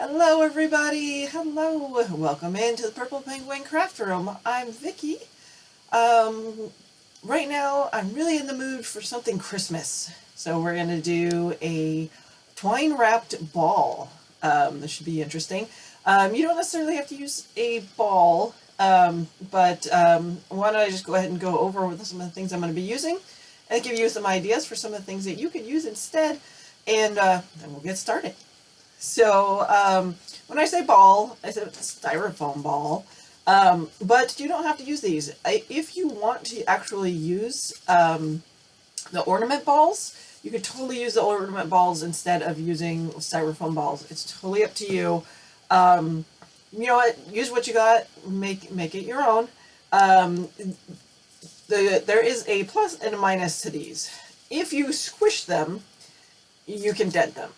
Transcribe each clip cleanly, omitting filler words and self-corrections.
Hello everybody! Hello! Welcome into the Purple Penguin Craft Room. I'm Vicky. Right now I'm really in the mood for something Christmas. So we're going to do a twine wrapped ball. This should be interesting. You don't necessarily have to use a ball, but why don't I just go ahead and go over with some of the things I'm going to be using and give you some ideas for some of the things that you could use instead, and then we'll get started. So when I say ball, I said styrofoam ball, but you don't have to use these. If you want to actually use the ornament balls, you could totally use the ornament balls instead of using styrofoam balls. It's totally up to you. You know what? Use what you got. Make it your own. There is a plus and a minus to these. If you squish them, you can dent them.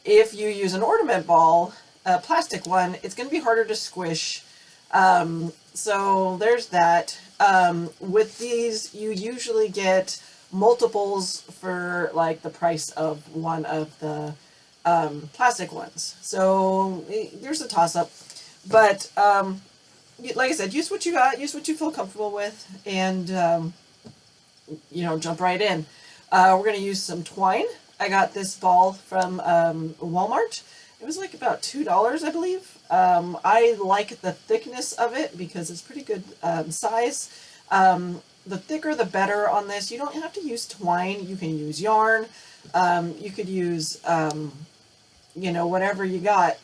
If you use an ornament ball, a plastic one, it's going to be harder to squish. So there's that. With these, you usually get multiples for like the price of one of the plastic ones. So there's a toss-up. But like I said, use what you got, use what you feel comfortable with, and jump right in. We're going to use some twine. I got this ball from Walmart. It was like about $2, I believe. I like the thickness of it because it's pretty good size. The thicker the better on this. You don't have to use twine. You can use yarn. You could use, whatever you got.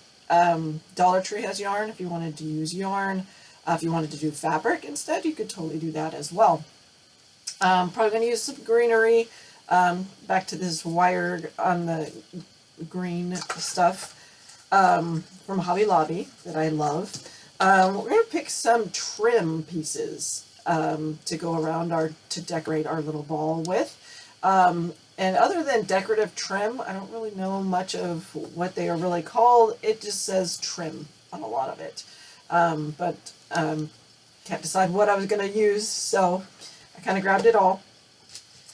Dollar Tree has yarn if you wanted to use yarn. If you wanted to do fabric instead, you could totally do that as well. Probably going to use some greenery. Back to this wired on the green stuff from Hobby Lobby that I love. We're going to pick some trim pieces to go around to decorate our little ball with. And other than decorative trim, I don't really know much of what they are really called. It just says trim on a lot of it. But can't decide what I was going to use, so I kind of grabbed it all.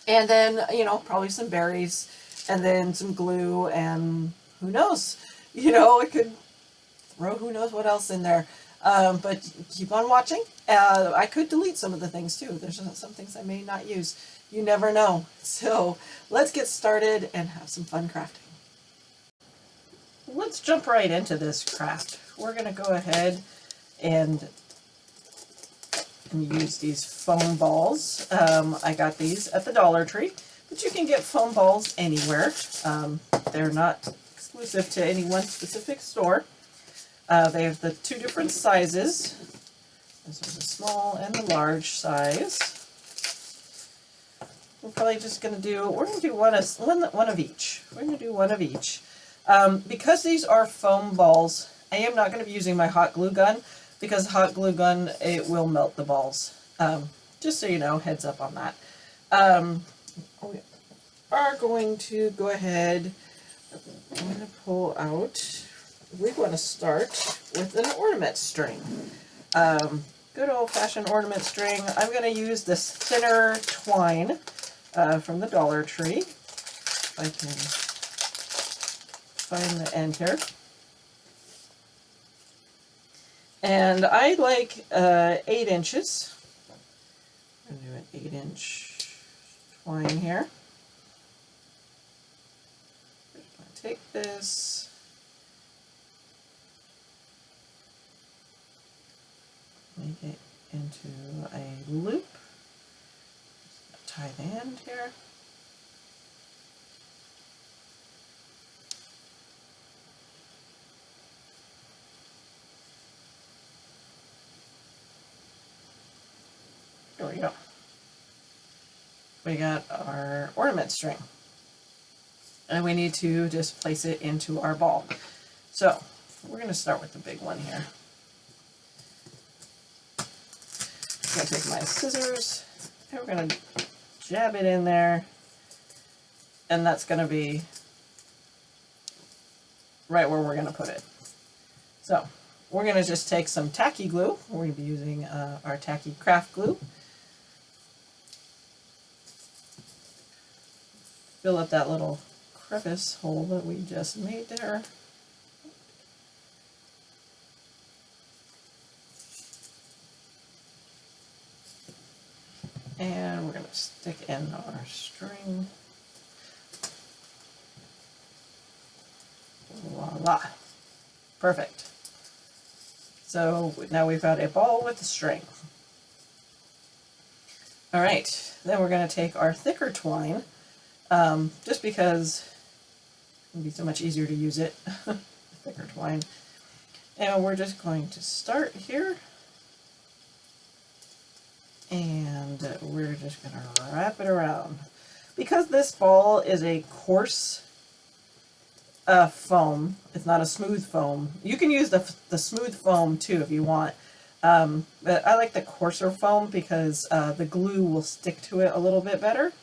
And then, probably some berries, and then some glue, and who knows? I could throw who knows what else in there. But keep on watching. I could delete some of the things, too. There's some things I may not use. You never know. So let's get started and have some fun crafting. Let's jump right into this craft. We're going to go ahead and use these foam balls. I got these at the Dollar Tree, but you can get foam balls anywhere. They're not exclusive to any one specific store. They have the two different sizes. This is the small and the large size. We're probably just going to do, we're going to do one of each. We're going to do one of each. Because these are foam balls, I am not going to be using my hot glue gun, because hot glue gun, it will melt the balls. Just so you know, heads up on that. We are going to go ahead, I'm going to pull out, we want to start with an ornament string. Good old-fashioned ornament string. I'm going to use this thinner twine from the Dollar Tree. If I can find the end here. And I like 8 inches. I'm going to do an 8-inch twine here. I'm going to take this, make it into a loop, tie the end here. There we go. We got our ornament string. And we need to just place it into our ball. So, we're going to start with the big one here. I'm going to take my scissors, and we're going to jab it in there. And that's going to be right where we're going to put it. So, we're going to just take some tacky glue. We're going to be using our tacky craft glue. Fill up that little crevice hole that we just made there. stick in our string. Voila. Perfect. So now we've got a ball with a string. All right, then we're going to take our thicker twine, just because it would be so much easier to use it, thicker twine. And we're just going to start here, and we're just going to wrap it around. Because this ball is a coarse foam, it's not a smooth foam. You can use the smooth foam too if you want. But I like the coarser foam because the glue will stick to it a little bit better.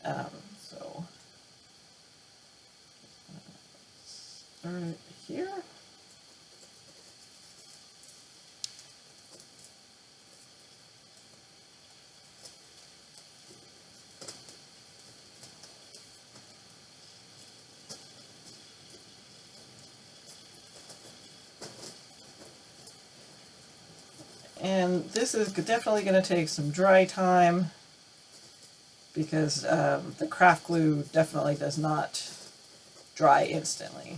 So start it here. And this is definitely going to take some dry time because the craft glue definitely does not dry instantly.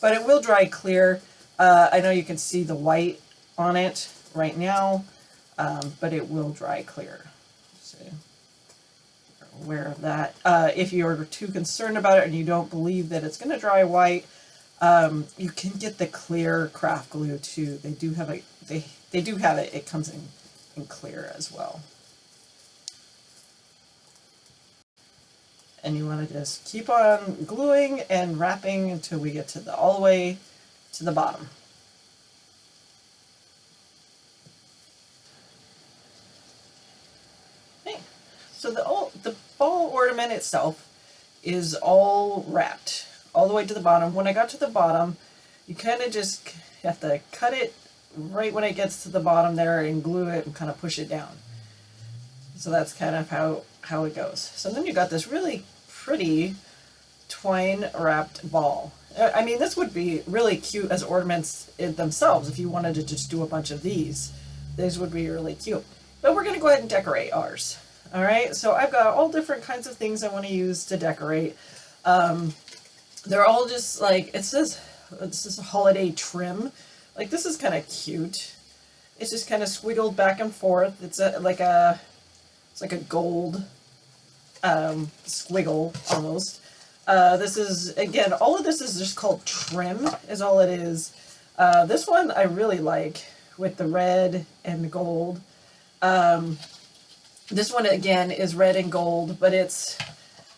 But it will dry clear. I know you can see the white on it right now, but it will dry clear. So you're aware of that. If you're too concerned about it and you don't believe that it's going to dry white, you can get the clear craft glue too. They do have it. They do have it. It comes in clear as well. And you want to just keep on gluing and wrapping until we get to all the way to the bottom. Okay. So the ball ornament itself is all wrapped all the way to the bottom. When I got to the bottom, you kind of just have to cut it right when it gets to the bottom there and glue it and kind of push it down. So that's kind of how it goes. So then you got this really pretty twine wrapped ball. I mean, this would be really cute as ornaments themselves if you wanted to just do a bunch of these. These would be really cute. But we're going to go ahead and decorate ours. All right, so I've got all different kinds of things I want to use to decorate. They're all just like, it says this is a holiday trim. Like, this is kind of cute. It's just kind of squiggled back and forth. It's like a gold squiggle almost. This is, again, all of this is just called trim is all it is. This one I really like with the red and the gold. This one again is red and gold, but it's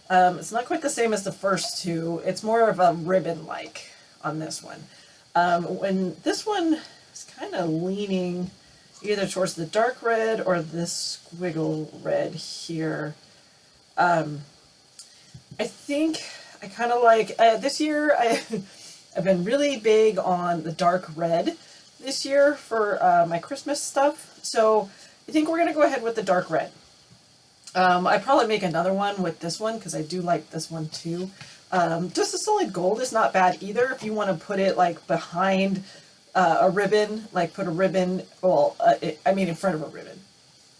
not quite the same as the first two. It's more of a ribbon-like on this one. When this one is kind of leaning either towards the dark red or this squiggle red here. I think I kind of like, this year I've been really big on the dark red this year for my Christmas stuff. So I think we're going to go ahead with the dark red. I probably make another one with this one because I do like this one too. Just a solid gold is not bad either if you want to put it like behind a ribbon, like put a ribbon, well, I mean in front of a ribbon.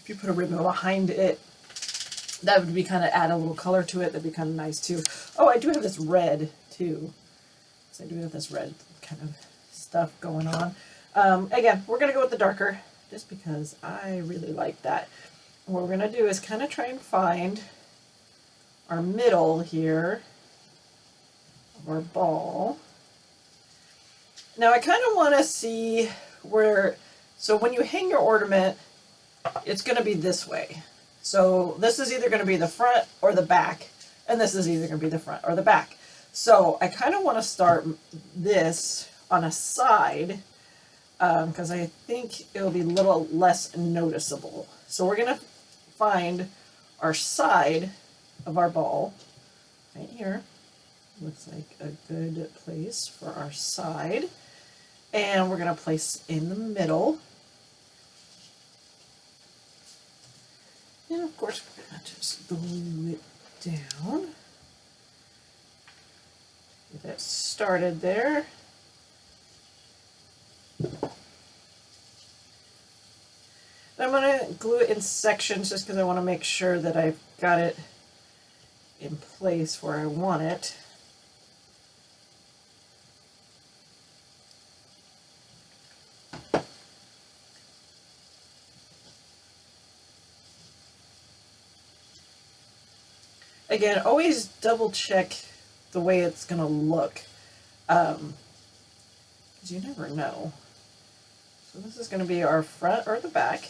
If you put a ribbon behind it, that would be kind of add a little color to it. That'd be kind of nice too. Oh, I do have this red too. So I do have this red kind of stuff going on. Again, we're going to go with the darker just because I really like that. What we're going to do is kind of try and find our middle here of our ball. Now I kind of want to see where, so when you hang your ornament, it's going to be this way. So this is either going to be the front or the back, and this is either going to be the front or the back. So I kind of want to start this on a side because I think it'll be a little less noticeable. So we're going to find our side of our ball right here. Looks like a good place for our side. And we're going to place in the middle. And of course, we're going to just glue it down. Get that started there. I'm going to glue it in sections just because I want to make sure that I've got it in place where I want it. Again, always double check the way it's going to look, because you never know. So this is going to be our front or the back,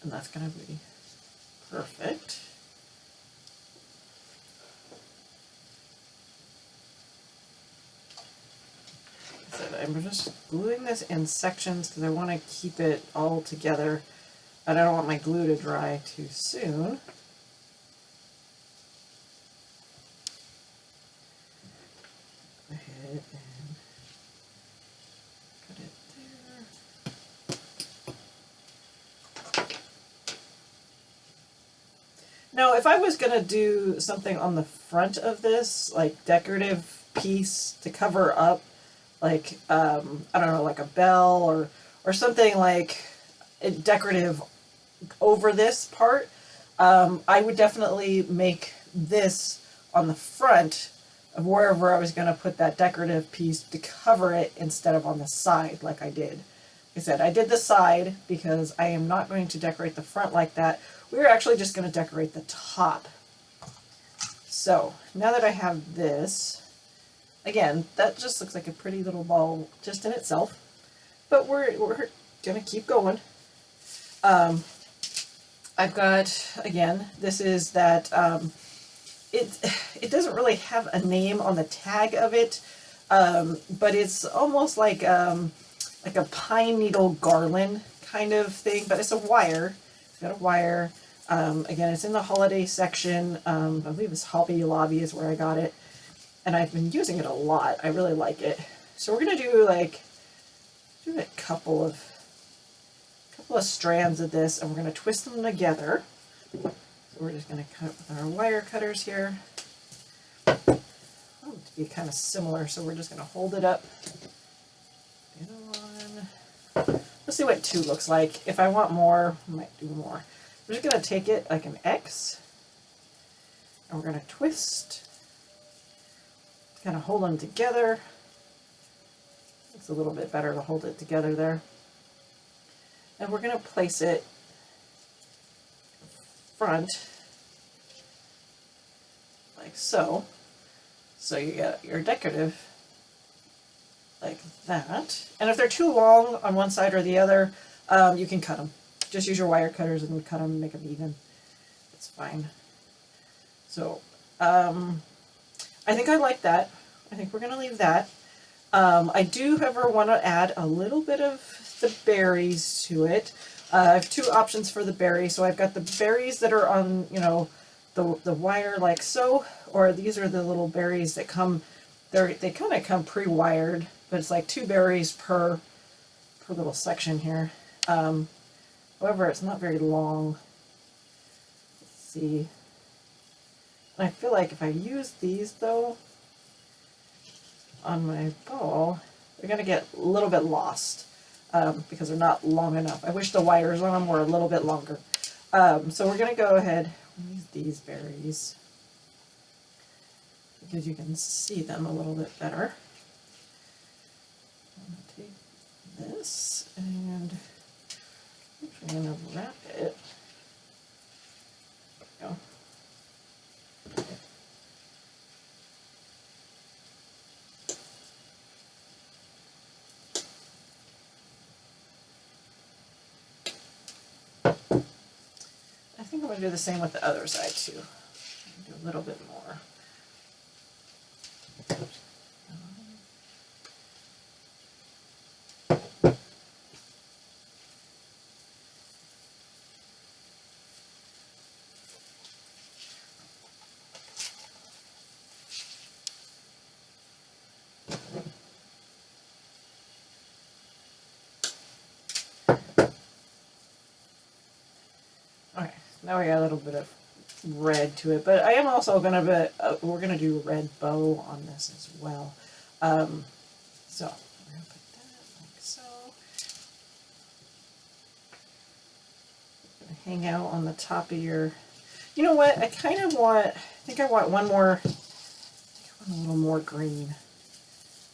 and that's going to be perfect. So I'm just gluing this in sections because I want to keep it all together, and I don't want my glue to dry too soon. Go ahead and cut it there. Now, if I was going to do something on the front of this, like decorative piece to cover up, like, I don't know, like a bell or something like decorative over this part, I would definitely make this on the front of wherever I was going to put that decorative piece to cover it instead of on the side like I did. Like I said, I did the side because I am not going to decorate the front like that. We're actually just going to decorate the top. So now that I have this, again, that just looks like a pretty little ball just in itself, but we're going to keep going. I've got, again, this is that, it doesn't really have a name on the tag of it, but it's almost like a pine needle garland kind of thing, but it's a wire. It's got a wire. Again, it's in the holiday section. I believe it's Hobby Lobby is where I got it, and I've been using it a lot. I really like it. So we're gonna do a couple of strands of this, and we're gonna twist them together. So we're just gonna cut with our wire cutters here. To be kind of similar, so we're just gonna hold it up. The other one. Let's see what 2 looks like. If I want more, I might do more. We're just gonna take it like an X, and we're gonna twist. Kind of hold them together. It's a little bit better to hold it together there. And we're going to place it front like so. So you get your decorative like that. And if they're too long on one side or the other, you can cut them. Just use your wire cutters and cut them and make them even. It's fine. So, I think I like that. I think we're going to leave that. I do, however, want to add a little bit of the berries to it. I have 2 options for the berries. So I've got the berries that are on, you know, the wire like so, or these are the little berries that come, they kind of come pre-wired, but it's like 2 berries per little section here. However, it's not very long. Let's see. I feel like if I use these though on my ball, they're going to get a little bit lost because they're not long enough. I wish the wires on them were a little bit longer. So we're going to go ahead and use these berries because you can see them a little bit better. I'm going to take this and I'm going to wrap it. There we go. I think I'm going to do the same with the other side too. Do a little bit more. Okay, now we got a little bit of red to it, but I am also going to we're going to do a red bow on this as well. So we're going to put that like so. hang out on the top of your, you know what, I think I want one more, a little more green.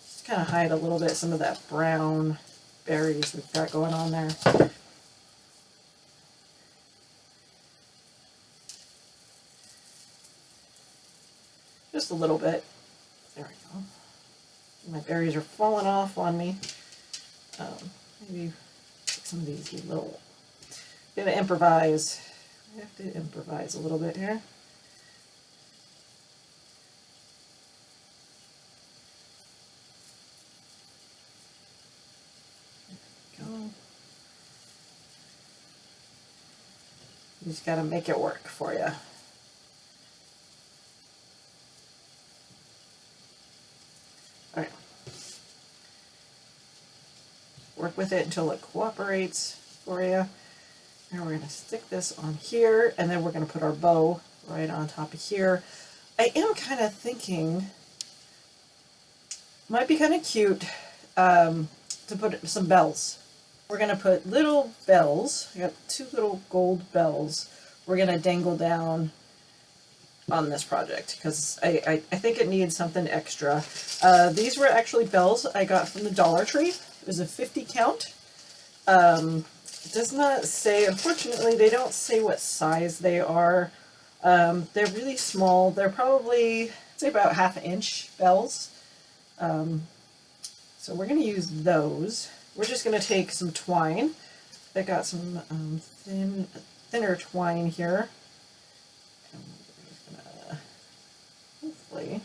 Just kind of hide a little bit some of that brown berries we've got going on there. Just a little bit. There we go. My berries are falling off on me. Maybe take some of these little, gonna improvise. I have to improvise a little bit here. There we go. You just gotta make it work for you. All right. Work with it until it cooperates for you. Now we're going to stick this on here, and then we're going to put our bow right on top of here. I am kind of thinking, might be kind of cute to put some bells. We're going to put little bells. I got 2 little gold bells we're going to dangle down on this project because I think it needs something extra. These were actually bells I got from the Dollar Tree. It was a 50 count. It does not say, unfortunately, they don't say what size they are. They're really small. They're probably, I'd say about 1/2 inch bells. So we're going to use those. We're just going to take some twine. I got some thinner twine here. And we're just going to, hopefully,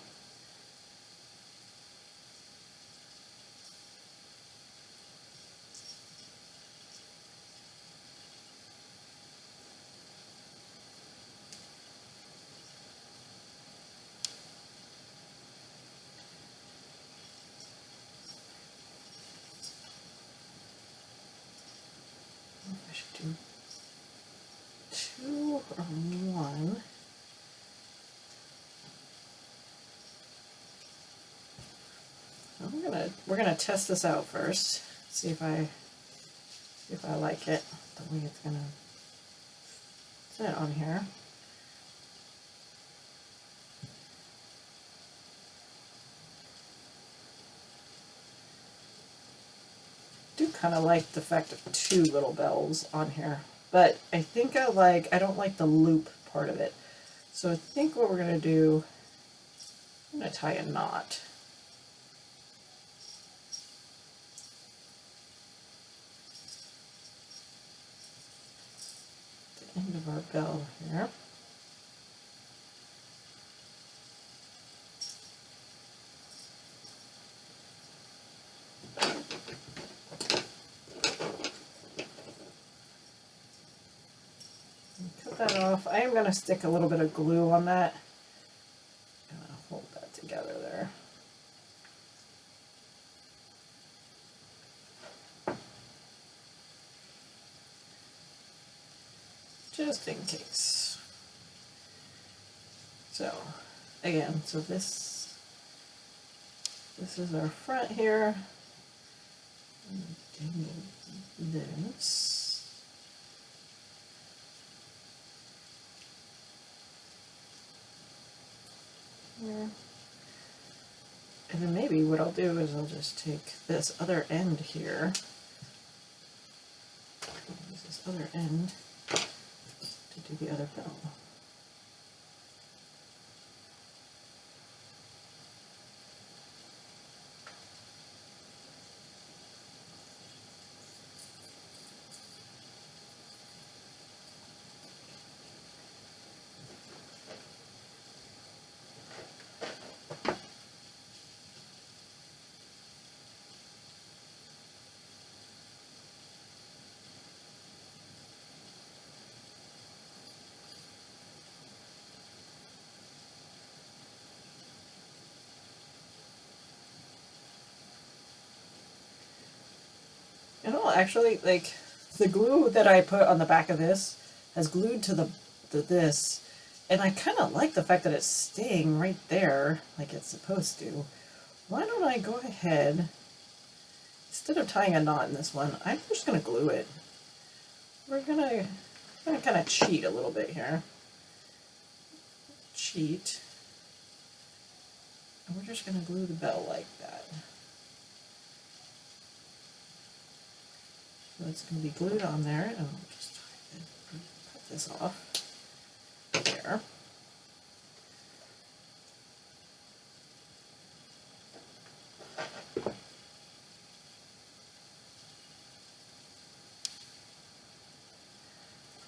I should do 2 or 1. We're gonna test this out first. See if I like it the way it's gonna sit on here. I do kind of like the fact of 2 little bells on here, but I think I don't like the loop part of it. So I think what we're gonna do, I'm gonna tie a knot. The end of our bell here. Cut that off. I am going to stick a little bit of glue on that. I'm going to hold that together there. Just in case. So, again, so this is our front here. This. Here. And then maybe what I'll do is I'll just take this other end here. Use this other end to do the other bell. It'll actually, like, the glue that I put on the back of this has glued to this, and I kind of like the fact that it's staying right there like it's supposed to. Why don't I go ahead, instead of tying a knot in this one, I'm just going to glue it. We're going to I'm going to kind of cheat a little bit here. Cheat. And we're just going to glue the bell like that. So it's going to be glued on there, and I'll just cut this off there.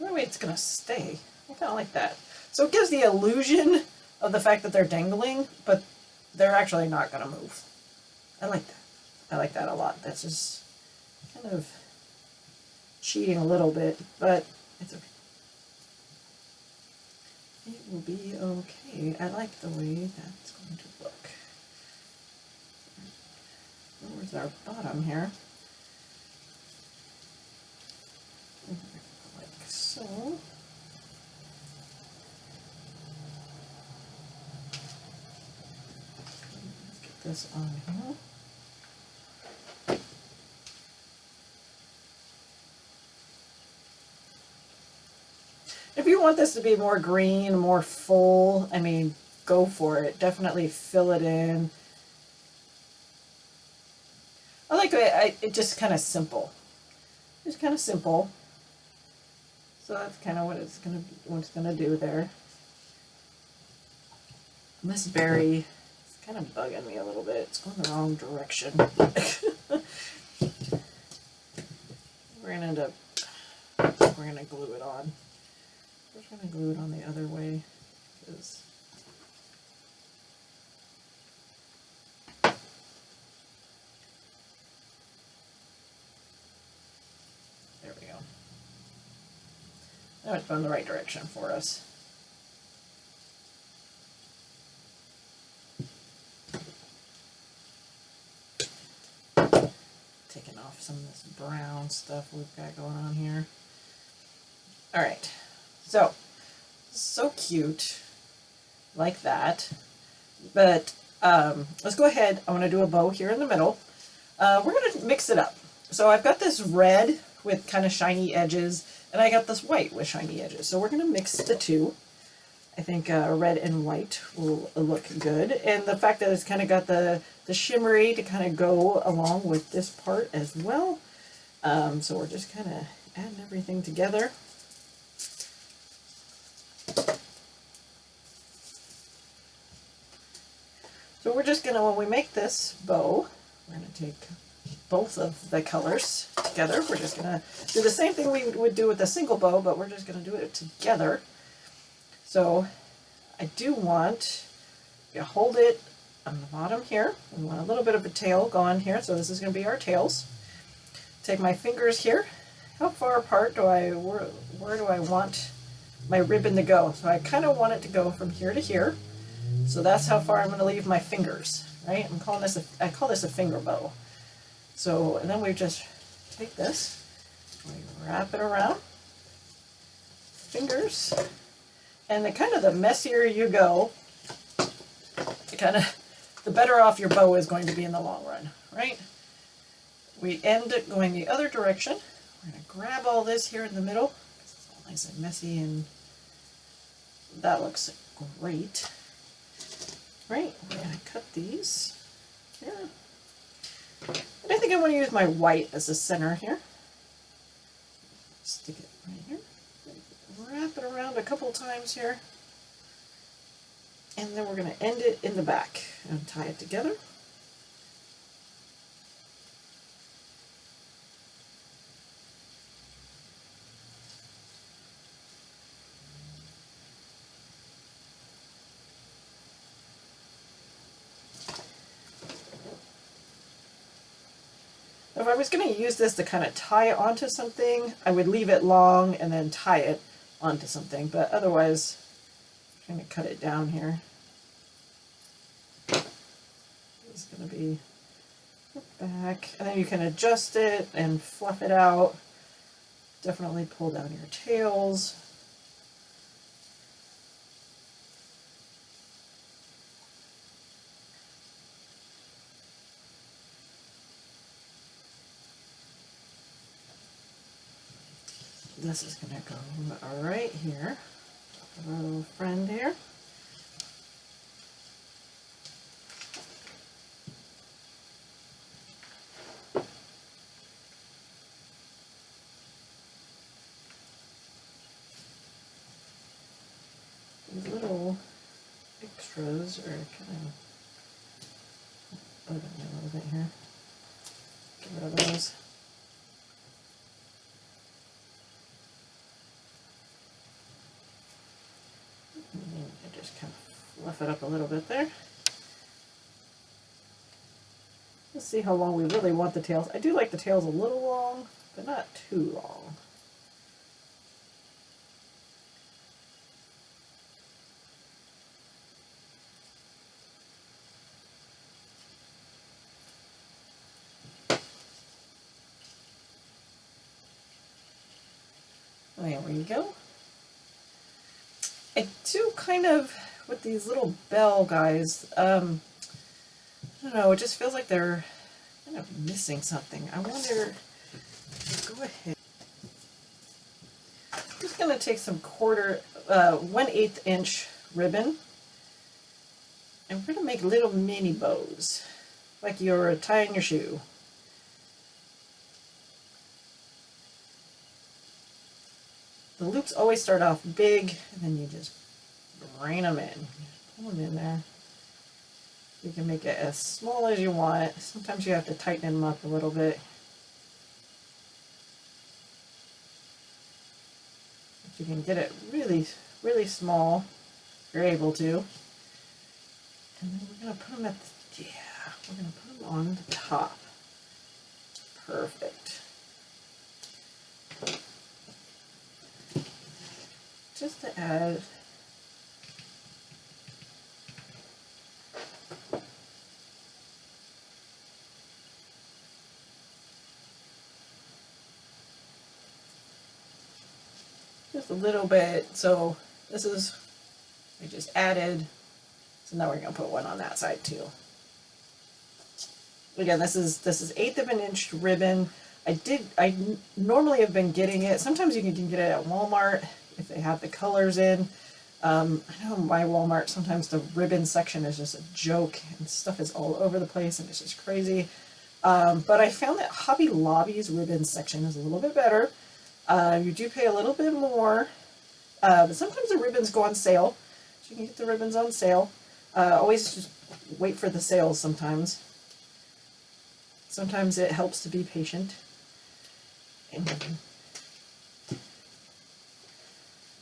That way it's going to stay. I kind of like that. So it gives the illusion of the fact that they're dangling, but they're actually not going to move. I like that. I like that a lot. That's just kind of cheating a little bit, but it's okay. It will be okay. I like the way that's going to look. Where's our bottom here? Like so. Let's get this on here. If you want this to be more green, more full, I mean, go for it. Definitely fill it in. I like it just kind of simple. Just kind of simple. So that's kind of what it's gonna do there. And this berry is kind of bugging me a little bit. It's going the wrong direction. We're gonna glue it on. We're trying to glue it on the other way because there we go. Now it's going the right direction for us. Taking off some of this brown stuff we've got going on here. All right. So cute, like that, but let's go ahead. I want to do a bow here in the middle. We're going to mix it up. So I've got this red with kind of shiny edges, and I got this white with shiny edges. So we're going to mix the two. I think red and white will look good, and the fact that it's kind of got the shimmery to kind of go along with this part as well. So we're just kind of adding everything together. So we're just gonna, when we make this bow, we're gonna take both of the colors together. We're just gonna do the same thing we would do with a single bow, but we're just gonna do it together. So I do want you to hold it on the bottom here. We want a little bit of a tail going here, so this is gonna be our tails. Take my fingers here. How far apart where do I want my ribbon to go? So I kind of want it to go from here to here. So that's how far I'm going to leave my fingers, right? I call this a finger bow. So, and then we just take this, we wrap it around, fingers, and the messier you go, the better off your bow is going to be in the long run, right? We end it going the other direction. We're going to grab all this here in the middle, because it's all nice and messy, and that looks great. Right, we're going to cut these here. And I think I want to use my white as the center here. Stick it right here. Wrap it around a couple times here. And then we're going to end it in the back and tie it together. If I was going to use this to kind of tie it onto something, I would leave it long and then tie it onto something, but otherwise, I'm going to cut it down here. It's going to be back, and then you can adjust it and fluff it out. Definitely pull down your tails. this is going to go right here. Our little friend here. These little extras are kind of bugging me a little bit here. Get rid of those. I just kind of fluff it up a little bit there. Let's see how long we really want the tails. I do like the tails a little long, but not too long. There we go. I do kind of, with these little bell guys, I don't know, it just feels like they're kind of missing something. I wonder, go ahead. I'm just going to take some 1/8 inch ribbon, and we're going to make little mini bows, like you're tying your shoe. The loops always start off big, and then you just bring them in. Pull them in there. You can make it as small as you want. Sometimes you have to tighten them up a little bit. But you can get it really, really small if you're able to. And then we're going to put them we're going to put them on the top. Perfect. Just to add just a little bit. So this is, I just added, so now we're going to put one on that side too. Again, this is 1/8 of an inch ribbon. I normally have been getting it, sometimes you can get it at Walmart if they have the colors in. I know my Walmart, sometimes the ribbon section is just a joke and stuff is all over the place and it's just crazy. But I found that Hobby Lobby's ribbon section is a little bit better. You do pay a little bit more, but sometimes the ribbons go on sale. So you can get the ribbons on sale. Always just wait for the sales sometimes. Sometimes it helps to be patient.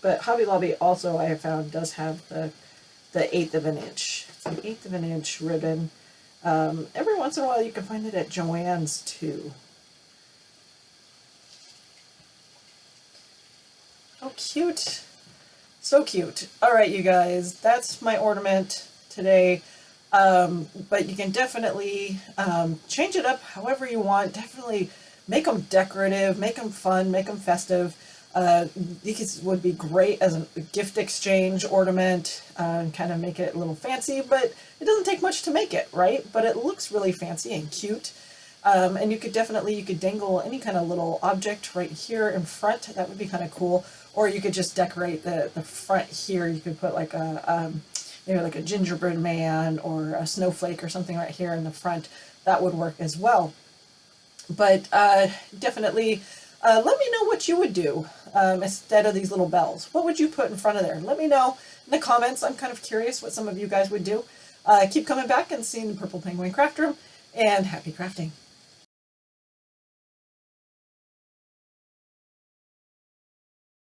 But Hobby Lobby also, I have found, does have the 1/8 of an inch. It's an 1/8 of an inch ribbon. Every once in a while you can find it at Joann's too. Oh, cute. So cute. Alright, you guys, that's my ornament today. But you can definitely change it up however you want. Definitely make them decorative, make them fun, make them festive. These would be great as a gift exchange ornament, and kind of make it a little fancy, but it doesn't take much to make it, right? But it looks really fancy and cute. And you could dangle any kind of little object right here in front. That would be kind of cool. Or you could just decorate the front here. You could put like maybe like a gingerbread man or a snowflake or something right here in the front. That would work as well. But definitely let me know what you would do instead of these little bells. What would you put in front of there? Let me know in the comments. I'm kind of curious what some of you guys would do. Keep coming back and seeing the Purple Penguin Craft Room, and happy crafting.